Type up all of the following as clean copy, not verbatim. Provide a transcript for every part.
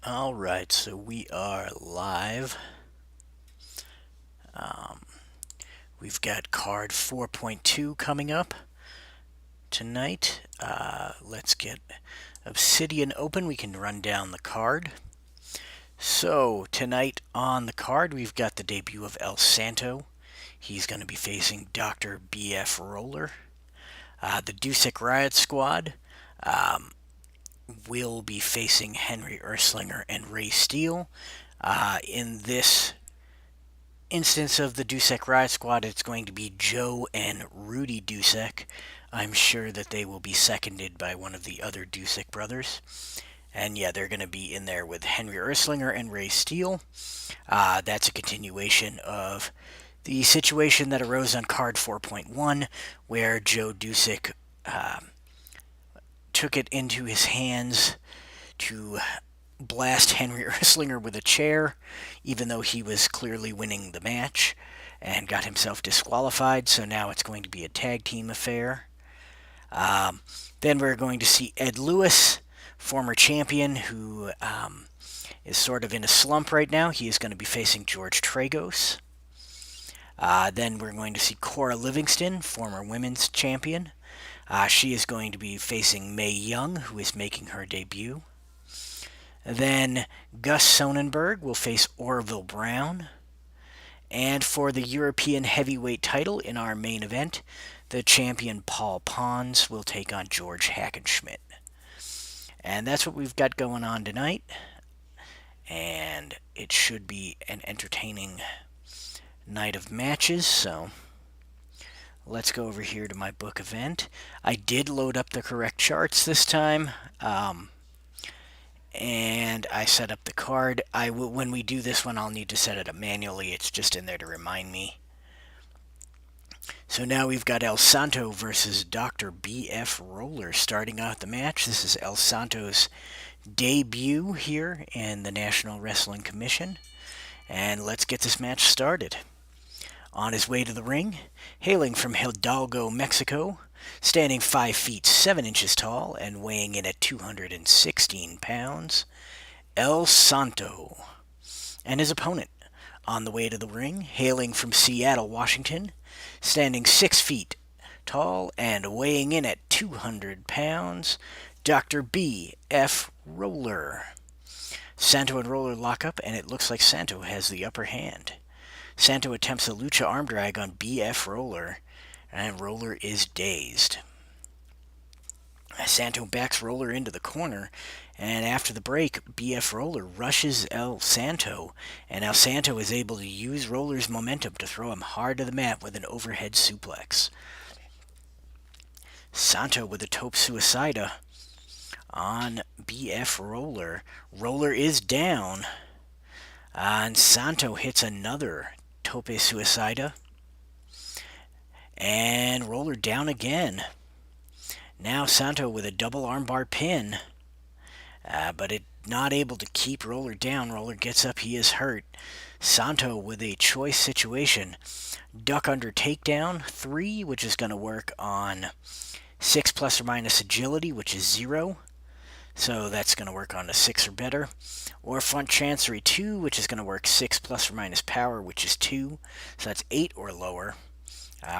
Alright, so we are live. We've got card 4.2 coming up tonight. Let's get Obsidian open. We can run down the card. So, tonight on the card, we've got the debut of El Santo. He's going to be facing Dr. B.F. Roller. The Dusek Riot squad will be facing Henry Erslinger and Ray Steele. In this instance of the Dusek Riot Squad, it's going to be Joe and Rudy Dusek. I'm sure that they will be seconded by one of the other Dusek brothers. And yeah, they're going to be in there with Henry Erslinger and Ray Steele. That's a continuation of the situation that arose on card 4.1, where Joe Dusek took it into his hands to blast Henry Erslinger with a chair, even though he was clearly winning the match, and got himself disqualified. So now it's going to be a tag team affair. Then we're going to see Ed Lewis, former champion, who is sort of in a slump right now. He is going to be facing George Tragos. Then we're going to see Cora Livingston, former women's champion. She is going to be facing Mae Young, who is making her debut. Then Gus Sonnenberg will face Orville Brown. And for the European heavyweight title in our main event, the champion Paul Pons will take on George Hackenschmidt. And that's what we've got going on tonight. And it should be an entertaining night of matches, so let's go over here to my book event. I did load up the correct charts this time. And I set up the card. When we do this one, I'll need to set it up manually. It's just in there to remind me. So now we've got El Santo versus Dr. B.F. Roller starting out the match. This is El Santo's debut here in the National Wrestling Commission. And let's get this match started. On his way to the ring, hailing from Hidalgo, Mexico, standing 5 feet 7 inches tall and weighing in at 216 pounds, El Santo. And his opponent, on the way to the ring, hailing from Seattle, Washington, standing 6 feet tall and weighing in at 200 pounds, Dr. B.F. Roller. Santo and Roller lock up, and it looks like Santo has the upper hand. Santo attempts a lucha arm drag on B.F. Roller, and Roller is dazed. Santo backs Roller into the corner, and after the break, B.F. Roller rushes El Santo, and El Santo is able to use Roller's momentum to throw him hard to the mat with an overhead suplex. Santo with a tope suicida on B.F. Roller. Roller is down, and Santo hits another tope suicida, and Roller down again. Now Santo with a double armbar pin, but not able to keep Roller down. Roller gets up, he is hurt. Santo with a choice situation. Duck under takedown 3, which is going to work on 6 plus or minus agility, which is 0. So that's going to work on a 6 or better. Or front chancery 2, which is going to work 6 plus or minus power, which is 2. So that's 8 or lower.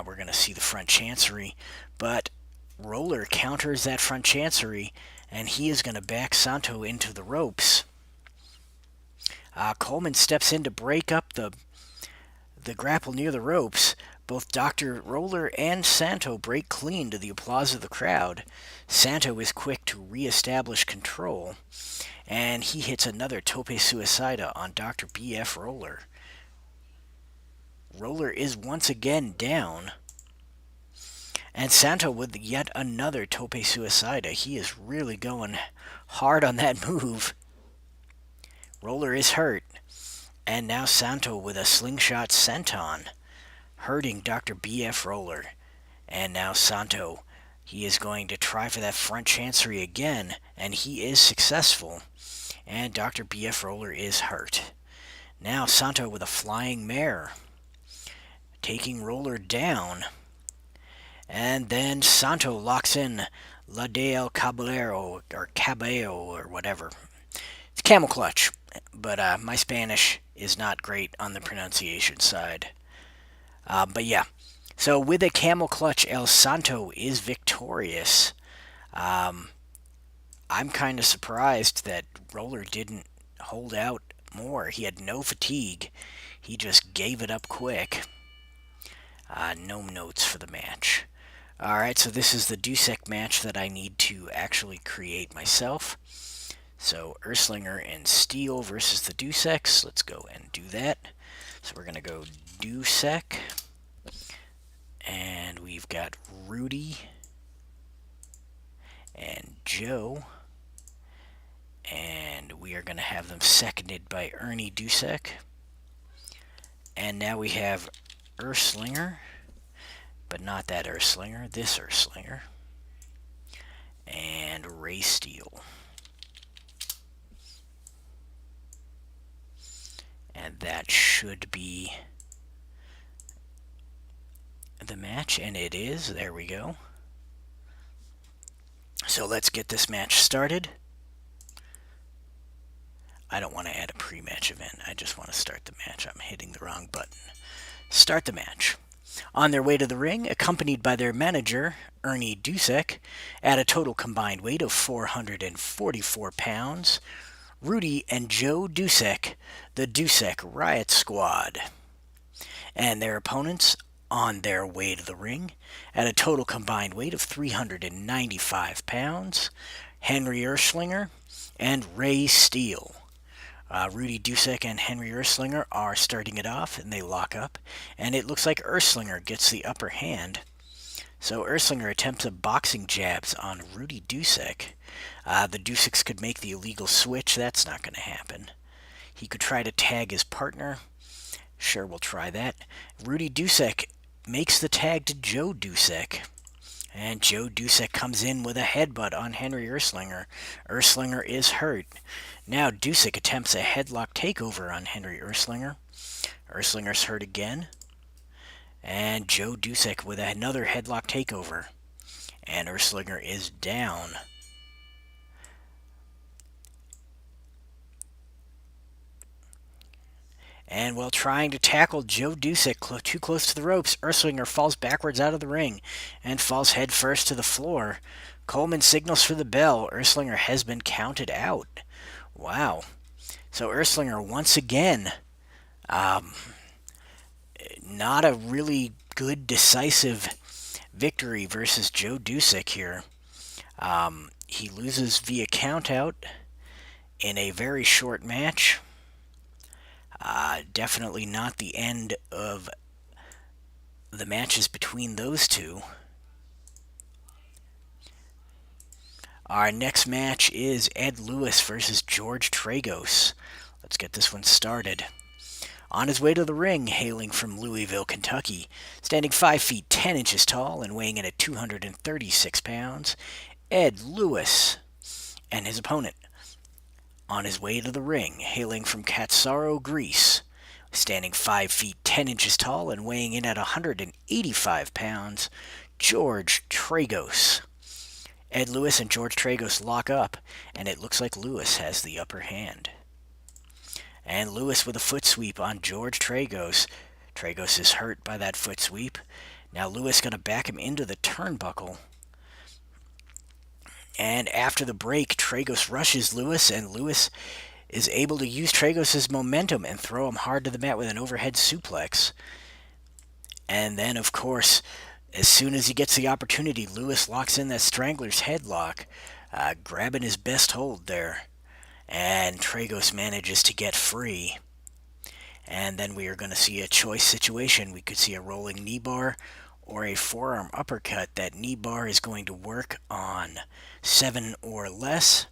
We're going to see the front chancery. But Roller counters that front chancery, and he is going to back Santo into the ropes. Coleman steps in to break up the grapple near the ropes. Both Dr. Roller and Santo break clean to the applause of the crowd. Santo is quick to re-establish control, and he hits another tope suicida on Dr. B.F. Roller. Roller is once again down, and Santo with yet another tope suicida. He is really going hard on that move. Roller is hurt, and now Santo with a slingshot senton, hurting Dr. B.F. Roller. And now Santo, he is going to try for that front chancery again, and he is successful. And Dr. B.F. Roller is hurt. Now Santo with a flying mare, taking Roller down. And then Santo locks in La del Caballero, or Cabello, or whatever. Camel clutch. But my Spanish is not great on the pronunciation side. But yeah. So with a camel clutch, El Santo is victorious. Um, I'm kind of surprised that Roller didn't hold out more. He had no fatigue. He just gave it up quick. No notes for the match. Alright, so this is the Dusek match that I need to actually create myself. So Erslinger and Steele versus the Duseks. Let's go and do that. So we're going to go Dusek. And we've got Rudy and Joe. And we are going to have them seconded by Ernie Dusek. And now we have Erslinger, but not that Erslinger, this Erslinger. And Ray Steele. And that should be the match, and it is. There we go. So let's get this match started. I don't want to add a pre-match event. I just want to start the match. I'm hitting the wrong button. Start the match. On their way to the ring, accompanied by their manager, Ernie Dusek, at a total combined weight of 444 pounds, Rudy and Joe Dusek, the Dusek Riot Squad. And their opponents, on their way to the ring, at a total combined weight of 395 pounds, Henry Erslinger and Ray Steele. Rudy Dusek and Henry Erslinger are starting it off, and they lock up, and it looks like Erslinger gets the upper hand. So Erslinger attempts a boxing jabs on Rudy Dusek. The Duseks could make the illegal switch. That's not going to happen. He could try to tag his partner. Sure, we'll try that. Rudy Dusek makes the tag to Joe Dusek. And Joe Dusek comes in with a headbutt on Henry Erslinger. Erslinger is hurt. Now Dusek attempts a headlock takeover on Henry Erslinger. Erslinger's hurt again. And Joe Dusek with another headlock takeover. And Erslinger is down. And while trying to tackle Joe Dusek too close to the ropes, Erslinger falls backwards out of the ring and falls headfirst to the floor. Coleman signals for the bell. Erslinger has been counted out. Wow. So Erslinger once again, not a really good decisive victory versus Joe Dusek here. He loses via countout in a very short match. Definitely not the end of the matches between those two. Our next match is Ed Lewis versus George Tragos. Let's get this one started. On his way to the ring, hailing from Louisville, Kentucky, standing 5 feet 10 inches tall and weighing in at 236 pounds, Ed Lewis and his opponent. On his way to the ring, hailing from Katsaro, Greece, standing 5 feet 10 inches tall and weighing in at 185 pounds, George Tragos. Ed Lewis and George Tragos lock up, and it looks like Lewis has the upper hand. And Lewis with a foot sweep on George Tragos. Tragos is hurt by that foot sweep. Now Lewis going to back him into the turnbuckle. And after the break, Tragos rushes Lewis, and Lewis is able to use Tragos' momentum and throw him hard to the mat with an overhead suplex. And then, of course, as soon as he gets the opportunity, Lewis locks in that Strangler's headlock, grabbing his best hold there. And Tragos manages to get free. And then we are going to see a choice situation. We could see a rolling knee bar or a forearm uppercut. That knee bar is going to work on 7 or less.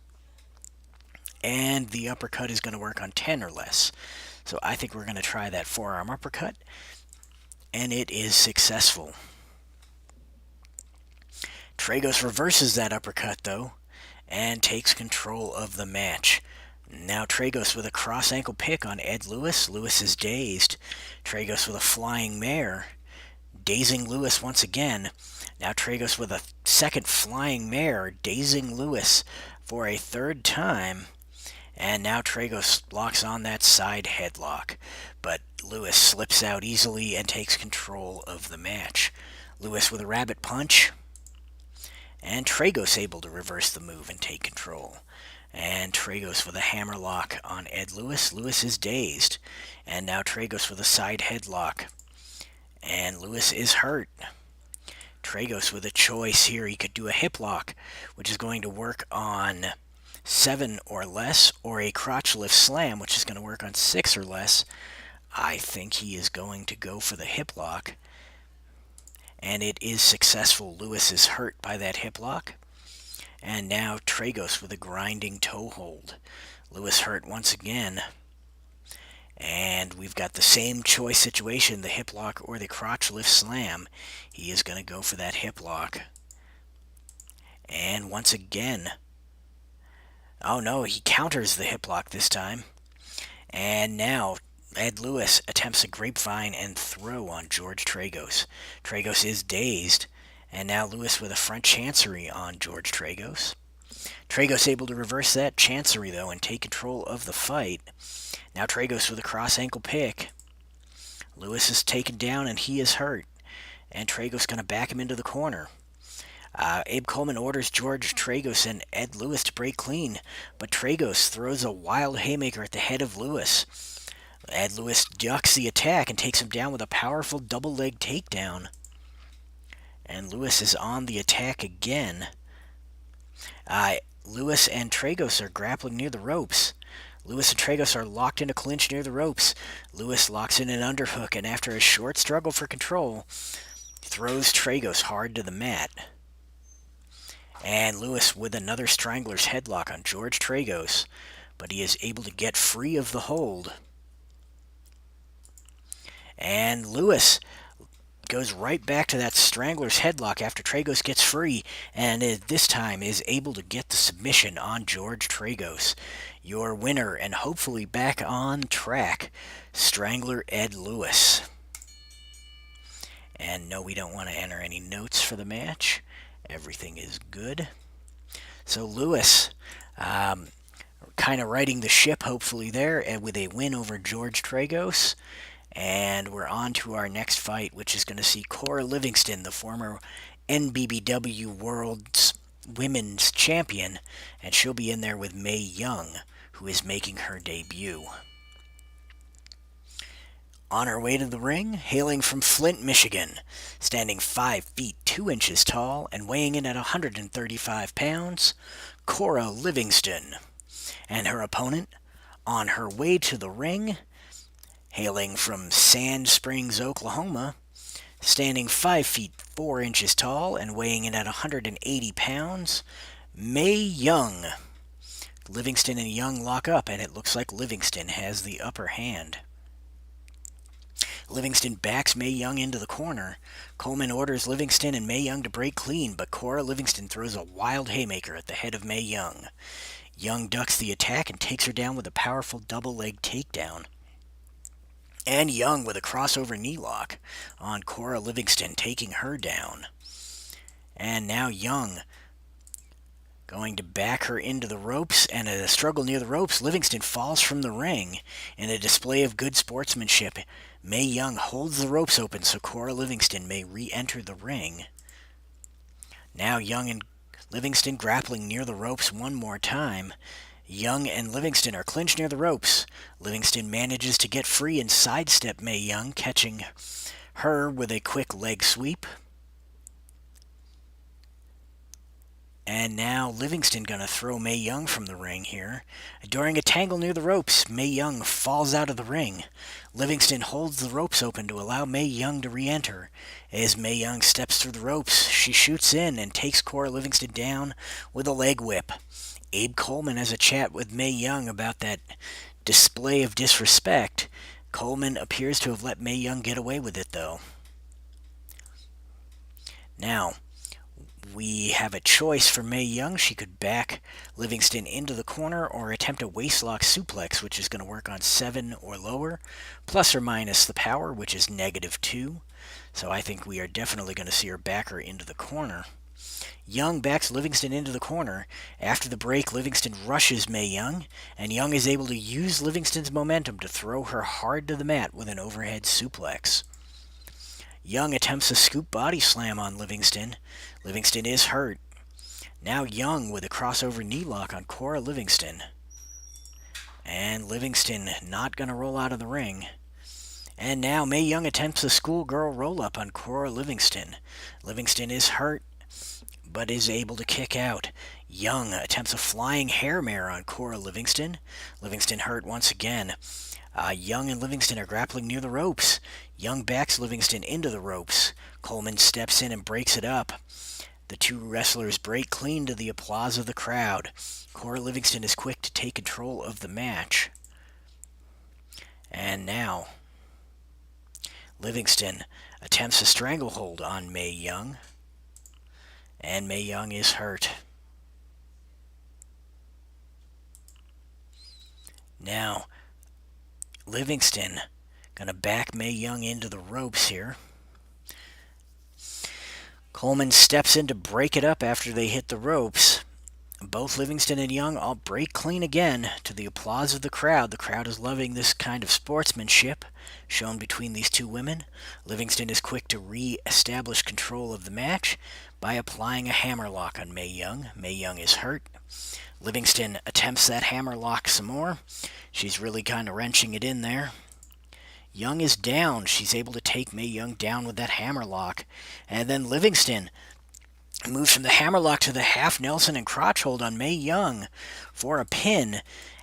And the uppercut is going to work on 10 or less. So I think we're going to try that forearm uppercut. And it is successful. Tragos reverses that uppercut, though, and takes control of the match. Now Tragos with a cross ankle pick on Ed Lewis. Lewis is dazed. Tragos with a flying mare, dazing Lewis once again. Now Tragos with a second flying mare, dazing Lewis for a third time. And now Tragos locks on that side headlock, but Lewis slips out easily and takes control of the match. Lewis with a rabbit punch, and Tragos able to reverse the move and take control. And Tragos with a hammerlock on Ed Lewis. Lewis is dazed. And now Tragos with a side headlock. And Lewis is hurt. Tragos with a choice here. He could do a hip lock, which is going to work on 7 or less, or a crotch lift slam, which is going to work on 6 or less. I think he is going to go for the hip lock. And it is successful. Lewis is hurt by that hip lock. And now Tragos with a grinding toe hold. Lewis hurt once again. And we've got the same choice situation, the hip lock or the crotch lift slam. He is going to go for that hip lock. And once again, oh no, he counters the hip lock this time. And now Ed Lewis attempts a grapevine and throw on George Tragos. Tragos is dazed. And now Lewis with a front chancery on George Tragos. Tragos able to reverse that chancery, though, and take control of the fight. Now Tragos with a cross ankle pick. Lewis is taken down, and he is hurt. And Tragos going to back him into the corner. Abe Coleman orders George Tragos and Ed Lewis to break clean, but Tragos throws a wild haymaker at the head of Lewis. Ed Lewis ducks the attack and takes him down with a powerful double leg takedown. And Lewis is on the attack again. Lewis and Tragos are grappling near the ropes. Lewis and Tragos are locked in a clinch near the ropes. Lewis locks in an underhook, and after a short struggle for control, throws Tragos hard to the mat. And Lewis with another strangler's headlock on George Tragos, but he is able to get free of the hold. And Lewis goes right back to that strangler's headlock after Tragos gets free, and this time is able to get the submission on George Tragos. Your winner, and hopefully back on track, Strangler Ed Lewis. And no, we don't want to enter any notes for the match. Everything is good. So Lewis, kind of riding the ship, hopefully there, with a win over George Tragos. And we're on to our next fight, which is going to see Cora Livingston, the former NBBW World's Women's Champion, and she'll be in there with Mae Young, who is making her debut. On her way to the ring, hailing from Flint, Michigan, standing 5 feet 2 inches tall and weighing in at 135 pounds, Cora Livingston. And her opponent, on her way to the ring, hailing from Sand Springs, Oklahoma, standing 5 feet 4 inches tall and weighing in at 180 pounds, Mae Young. Livingston and Young lock up, and it looks like Livingston has the upper hand. Livingston backs Mae Young into the corner. Coleman orders Livingston and Mae Young to break clean, but Cora Livingston throws a wild haymaker at the head of Mae Young. Young ducks the attack and takes her down with a powerful double leg takedown. And Young with a crossover knee lock on Cora Livingston, taking her down. And now Young going to back her into the ropes, and at a struggle near the ropes, Livingston falls from the ring. In a display of good sportsmanship, Mae Young holds the ropes open so Cora Livingston may re-enter the ring. Now Young and Livingston grappling near the ropes one more time. Young and Livingston are clinched near the ropes. Livingston manages to get free and sidestep Mae Young, catching her with a quick leg sweep. And now Livingston going to throw Mae Young from the ring here. During a tangle near the ropes, Mae Young falls out of the ring. Livingston holds the ropes open to allow Mae Young to re-enter. As Mae Young steps through the ropes, she shoots in and takes Cora Livingston down with a leg whip. Abe Coleman has a chat with Mae Young about that display of disrespect. Coleman appears to have let Mae Young get away with it, though. Now, we have a choice for Mae Young. She could back Livingston into the corner or attempt a waistlock suplex, which is going to work on 7 or lower, plus or minus the power, which is -2. So I think we are definitely going to see her back her into the corner. Young backs Livingston into the corner. After the break, Livingston rushes Mae Young, and Young is able to use Livingston's momentum to throw her hard to the mat with an overhead suplex. Young attempts a scoop body slam on Livingston. Livingston is hurt. Now Young with a crossover knee lock on Cora Livingston. And Livingston not going to roll out of the ring. And now Mae Young attempts a schoolgirl roll-up on Cora Livingston. Livingston is hurt, but is able to kick out. Young attempts a flying hair mare on Cora Livingston. Livingston hurt once again. Young and Livingston are grappling near the ropes. Young backs Livingston into the ropes. Coleman steps in and breaks it up. The two wrestlers break clean to the applause of the crowd. Cora Livingston is quick to take control of the match. And now, Livingston attempts a stranglehold on Mae Young. And Mae Young is hurt. Now, Livingston gonna back Mae Young into the ropes here. Coleman steps in to break it up after they hit the ropes. Both Livingston and Young all break clean again to the applause of the crowd. The crowd is loving this kind of sportsmanship shown between these two women. Livingston is quick to re-establish control of the match by applying a hammerlock on Mae Young. Mae Young is hurt. Livingston attempts that hammerlock some more. She's really kind of wrenching it in there. Young is down. She's able to take Mae Young down with that hammerlock. And then Livingston moves from the hammerlock to the half Nelson and crotch hold on Mae Young for a pin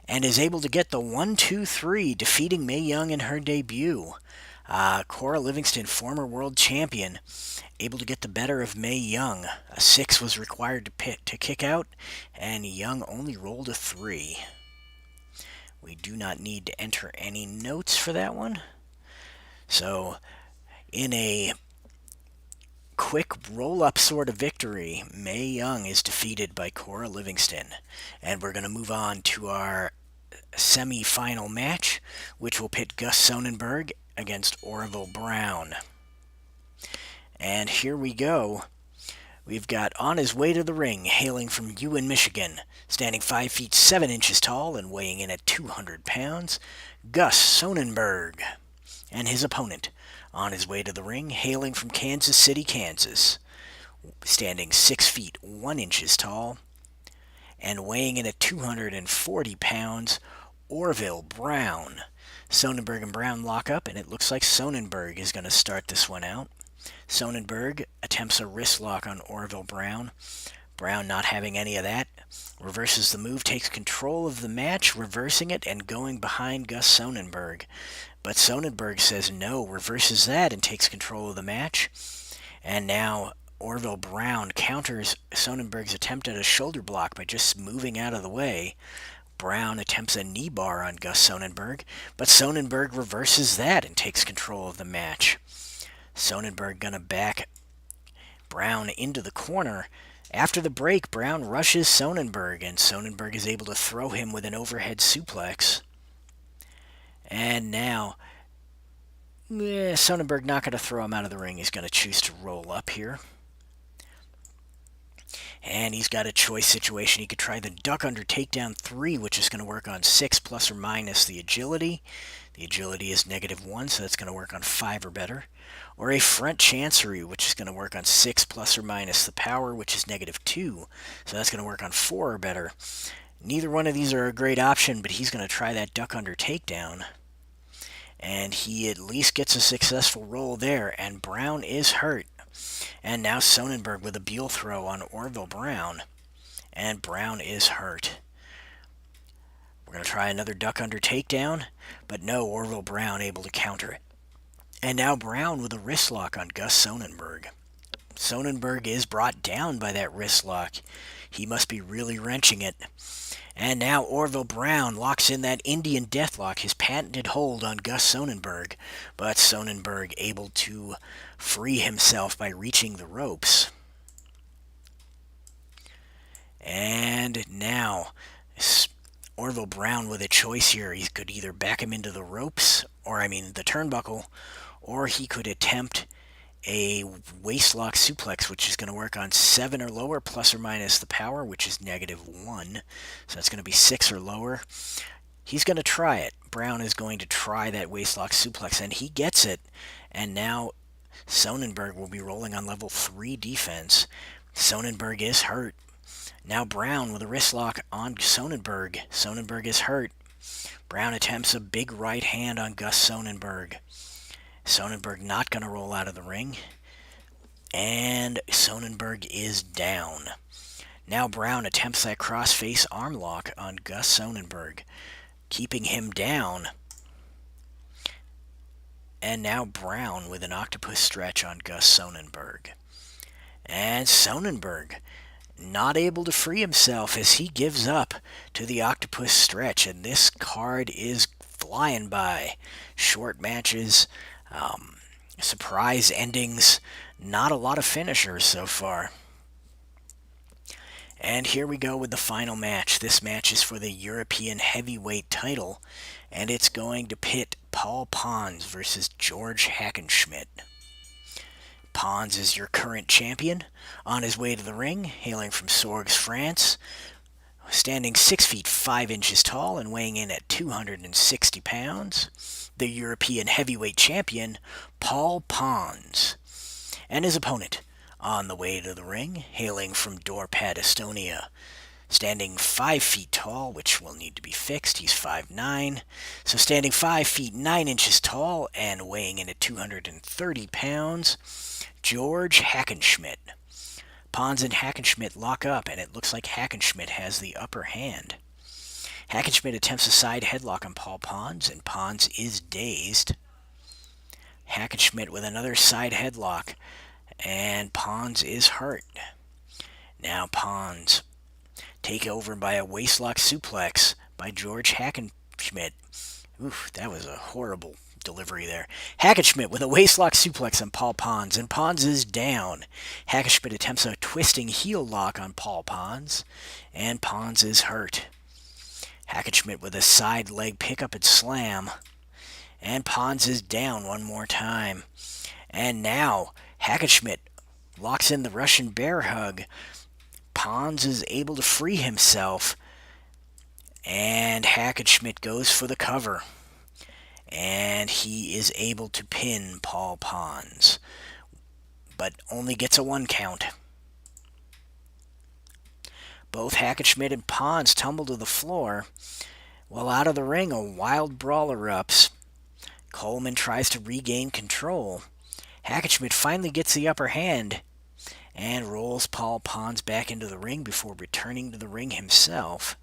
and is able to get the 1-2-3, defeating Mae Young in her debut. Cora Livingston, former world champion, able to get the better of Mae Young. A 6 was required to kick out, and Young only rolled a 3. We do not need to enter any notes for that one. So, in a quick roll-up sort of victory, Mae Young is defeated by Cora Livingston. And we're going to move on to our semi-final match, which will pit Gus Sonenberg against Orville Brown. And here we go. We've got on his way to the ring, hailing from Ewan, Michigan, standing 5 feet 7 inches tall and weighing in at 200 pounds, Gus Sonenberg. And his opponent, on his way to the ring, hailing from Kansas City, Kansas, standing 6 feet 1 inches tall and weighing in at 240 pounds, Orville Brown. Sonenberg and Brown lock up, and it looks like Sonenberg is going to start this one out. Sonenberg attempts a wrist lock on Orville Brown. Brown, not having any of that, reverses the move, takes control of the match, reversing it and going behind Gus Sonenberg. But Sonenberg says no, reverses that and takes control of the match. And now Orville Brown counters Sonenberg's attempt at a shoulder block by just moving out of the way. Brown attempts a knee bar on Gus Sonenberg, but Sonenberg reverses that and takes control of the match. Sonenberg gonna back Brown into the corner. After the break, Brown rushes Sonenberg, and Sonenberg is able to throw him with an overhead suplex. And now, Sonenberg not going to throw him out of the ring. He's going to choose to roll up here. And he's got a choice situation. He could try the duck under takedown 3, which is going to work on 6 plus or minus the agility. The agility is -1, so that's going to work on 5 or better. Or a front chancery, which is going to work on 6 plus or minus the power, which is -2. So that's going to work on 4 or better. Neither one of these are a great option, but he's going to try that duck under takedown. And he at least gets a successful roll there, and Brown is hurt. And now Sonenberg with a Buell throw on Orville Brown, and Brown is hurt. We're going to try another duck under takedown, but no, Orville Brown able to counter it. And now Brown with a wrist lock on Gus Sonenberg. Sonenberg is brought down by that wrist lock. He must be really wrenching it. And now Orville Brown locks in that Indian Deathlock, his patented hold on Gus Sonenberg, but Sonenberg able to free himself by reaching the ropes. And now Orville Brown with a choice here. He could either back him into the ropes, the turnbuckle, or he could attempt a waistlock suplex, which is going to work on 7 or lower, plus or minus the power, which is -1. So that's going to be 6 or lower. He's going to try it. Brown is going to try that waistlock suplex, and he gets it. And now Sonenberg will be rolling on level 3 defense. Sonenberg is hurt. Now Brown with a wrist lock on Sonenberg. Sonenberg is hurt. Brown attempts a big right hand on Gus Sonenberg. Sonenberg not going to roll out of the ring. And Sonenberg is down. Now Brown attempts that cross-face arm lock on Gus Sonenberg, keeping him down. And now Brown with an octopus stretch on Gus Sonenberg. And Sonenberg not able to free himself as he gives up to the octopus stretch. And this card is flying by. Short matches, surprise endings, not a lot of finishers so far. And here we go with the final match. This match is for the European Heavyweight title, and it's going to pit Paul Pons versus George Hackenschmidt. Pons is your current champion, on his way to the ring, hailing from Sorgues, France, standing 6 feet 5 inches tall and weighing in at 260 pounds. The European Heavyweight champion, Paul Pons, and his opponent, on the way to the ring, hailing from Dorpat, Estonia, standing 5 feet tall, which will need to be fixed. He's 5'9", so standing 5 feet 9 inches tall and weighing in at 230 pounds, George Hackenschmidt. Pons and Hackenschmidt lock up, and it looks like Hackenschmidt has the upper hand. Hackenschmidt attempts a side headlock on Paul Pons, and Pons is dazed. Hackenschmidt with another side headlock, and Pons is hurt. Now Pons taken over by a waistlock suplex by George Hackenschmidt. Oof, that was a horrible delivery there. Hackenschmidt with a waistlock suplex on Paul Pons, and Pons is down. Hackenschmidt attempts a twisting heel lock on Paul Pons, and Pons is hurt. Hackenschmidt with a side leg pickup and slam, and Pons is down one more time. And now Hackenschmidt locks in the Russian bear hug. Pons is able to free himself, and Hackenschmidt goes for the cover. And he is able to pin Paul Pons, but only gets a 1 count. Both Hackenschmidt and Pons tumble to the floor. While out of the ring, a wild brawl erupts. Coleman tries to regain control. Hackenschmidt finally gets the upper hand and rolls Paul Pons back into the ring before returning to the ring himself.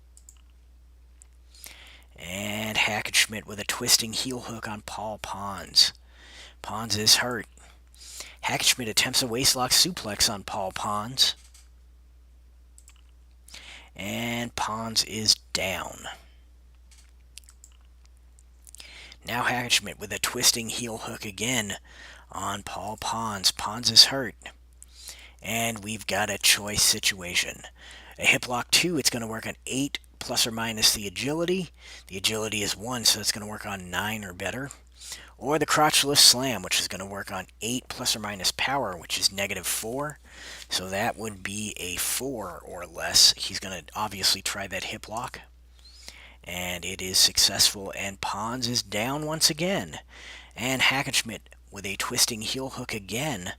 And Hackenschmidt with a twisting heel hook on Paul Pons. Pons is hurt. Hackenschmidt attempts a waistlock suplex on Paul Pons. And Pons is down. Now Hackenschmidt with a twisting heel hook again on Paul Pons. Pons is hurt. And we've got a choice situation. A hip lock 2, it's going to work on 8 plus or minus the agility. The agility is 1, so it's going to work on 9 or better. Or the crotchless slam, which is going to work on 8 plus or minus power, which is -4. So that would be a 4 or less. He's going to obviously try that hip lock. And it is successful, and Pons is down once again. And Hackenschmidt with a twisting heel hook again.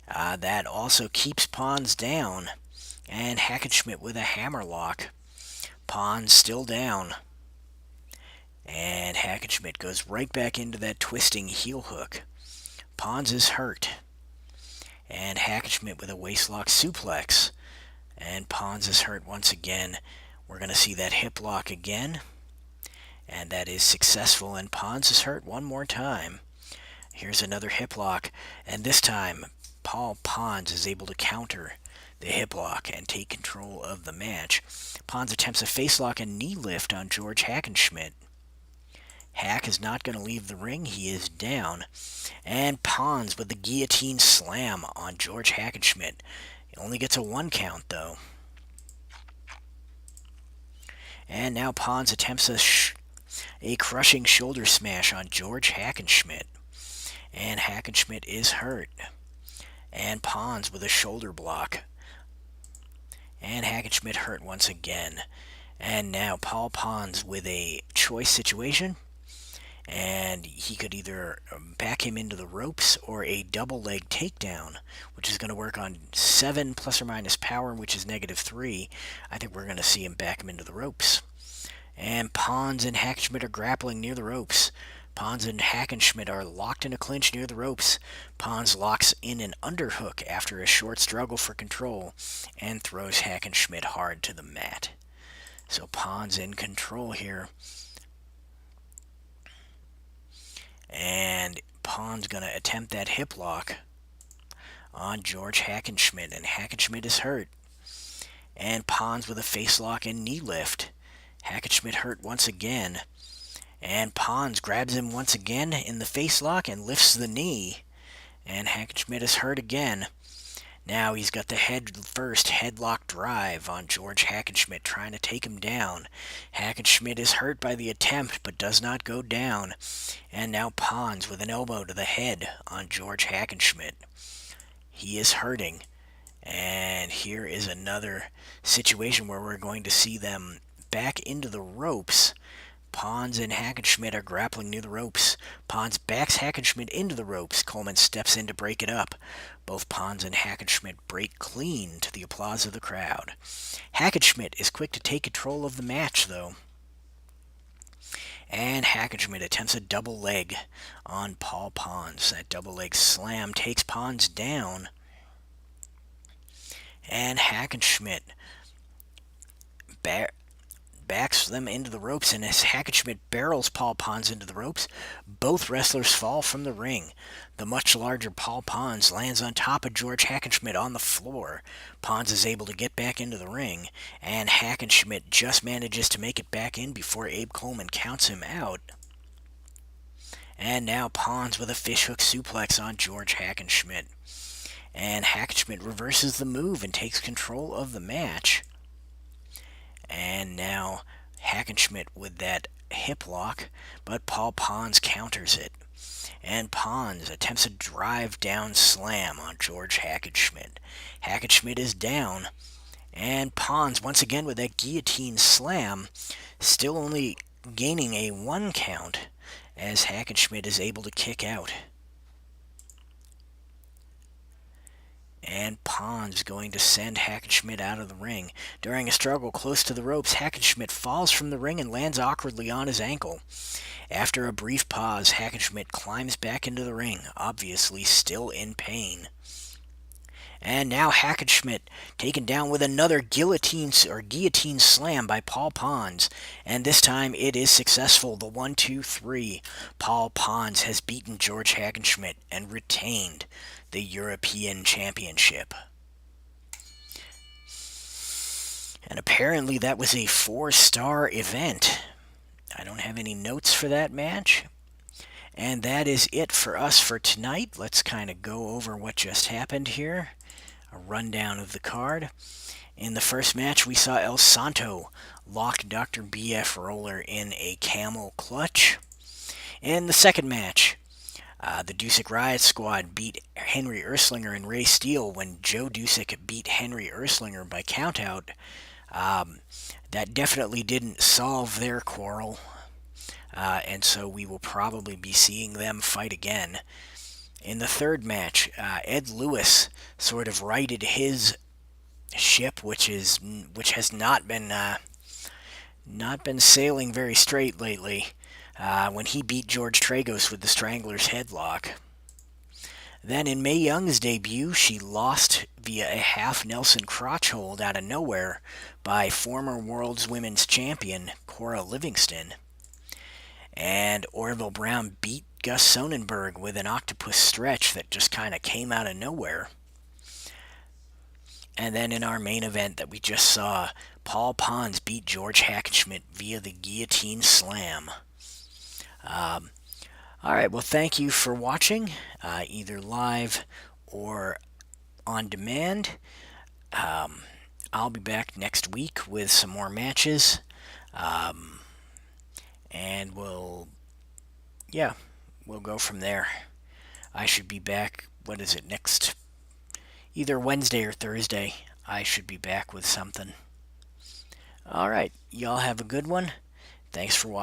That also keeps Pons down. And Hackenschmidt with a hammer lock. Pons still down. And Hackenschmidt goes right back into that twisting heel hook. Pons is hurt. And Hackenschmidt with a waistlock suplex. And Pons is hurt once again. We're going to see that hip lock again. And that is successful, and Pons is hurt one more time. Here's another hip lock, and this time Paul Pons is able to counter the hip lock and take control of the match. Pons attempts a face lock and knee lift on George Hackenschmidt. Hack is not going to leave the ring. He is down. And Pons with the guillotine slam on George Hackenschmidt. He only gets a 1 count, though. And now Pons attempts a crushing shoulder smash on George Hackenschmidt. And Hackenschmidt is hurt. And Pons with a shoulder block. And Hackenschmidt hurt once again. And now Paul Pons with a choice situation. And he could either back him into the ropes or a double leg takedown, which is going to work on 7 plus or minus power, which is -3. I think we're going to see him back him into the ropes. And Pons and Hackenschmidt are grappling near the ropes. Pons and Hackenschmidt are locked in a clinch near the ropes. Pons locks in an underhook after a short struggle for control and throws Hackenschmidt hard to the mat. So Pons in control here. And Pons going to attempt that hip lock on George Hackenschmidt, and Hackenschmidt is hurt. And Pons with a face lock and knee lift. Hackenschmidt hurt once again. And Pons grabs him once again in the face lock and lifts the knee. And Hackenschmidt is hurt again. Now he's got the first headlock drive on George Hackenschmidt, trying to take him down. Hackenschmidt is hurt by the attempt, but does not go down. And now Pons with an elbow to the head on George Hackenschmidt. He is hurting. And here is another situation where we're going to see them back into the ropes. Pons and Hackenschmidt are grappling near the ropes. Pons backs Hackenschmidt into the ropes. Coleman steps in to break it up. Both Pons and Hackenschmidt break clean to the applause of the crowd. Hackenschmidt is quick to take control of the match, though. And Hackenschmidt attempts a double leg on Paul Pons. That double leg slam takes Pons down. And Hackenschmidt backs them into the ropes, and as Hackenschmidt barrels Paul Pons into the ropes, both wrestlers fall from the ring. The much larger Paul Pons lands on top of George Hackenschmidt on the floor. Pons is able to get back into the ring, and Hackenschmidt just manages to make it back in before Abe Coleman counts him out. And now Pons with a fishhook suplex on George Hackenschmidt. And Hackenschmidt reverses the move and takes control of the match. And now Hackenschmidt with that hip lock, but Paul Pons counters it. And Pons attempts a drive down slam on George Hackenschmidt. Hackenschmidt is down, and Pons once again with that guillotine slam, still only gaining a 1 count as Hackenschmidt is able to kick out. And Pons going to send Hackenschmidt out of the ring. During a struggle close to the ropes, Hackenschmidt falls from the ring and lands awkwardly on his ankle. After a brief pause, Hackenschmidt climbs back into the ring, obviously still in pain. And now Hackenschmidt taken down with another guillotine slam by Paul Pons. And this time it is successful. The 1, 2, 3. Paul Pons has beaten George Hackenschmidt and retained the European Championship. And apparently that was a 4-star event. I don't have any notes for that match. And that is it for us for tonight. Let's kind of go over what just happened here. A rundown of the card. In the first match, we saw El Santo lock Dr. BF Roller in a camel clutch. In the second match, the Dusek Riot Squad beat Henry Irslinger and Ray Steele when Joe Dusek beat Henry Irslinger by countout. That definitely didn't solve their quarrel, and so we will probably be seeing them fight again. In the third match, Ed Lewis sort of righted his ship, which has not been sailing very straight lately, when he beat George Tragos with the Strangler's headlock. Then in Mae Young's debut, she lost via a half Nelson crotch hold out of nowhere by former World's Women's Champion Cora Livingston. And Orville Brown beat Gus Sonenberg with an octopus stretch that just kind of came out of nowhere. And then in our main event that we just saw, Paul Pons beat George Hackenschmidt via the guillotine slam. Alright, well, thank you for watching, either live or on demand. I'll be back next week with some more matches. And we'll go from there. I should be back. What is it, next? Either Wednesday or Thursday. I should be back with something. All right. Y'all have a good one. Thanks for watching.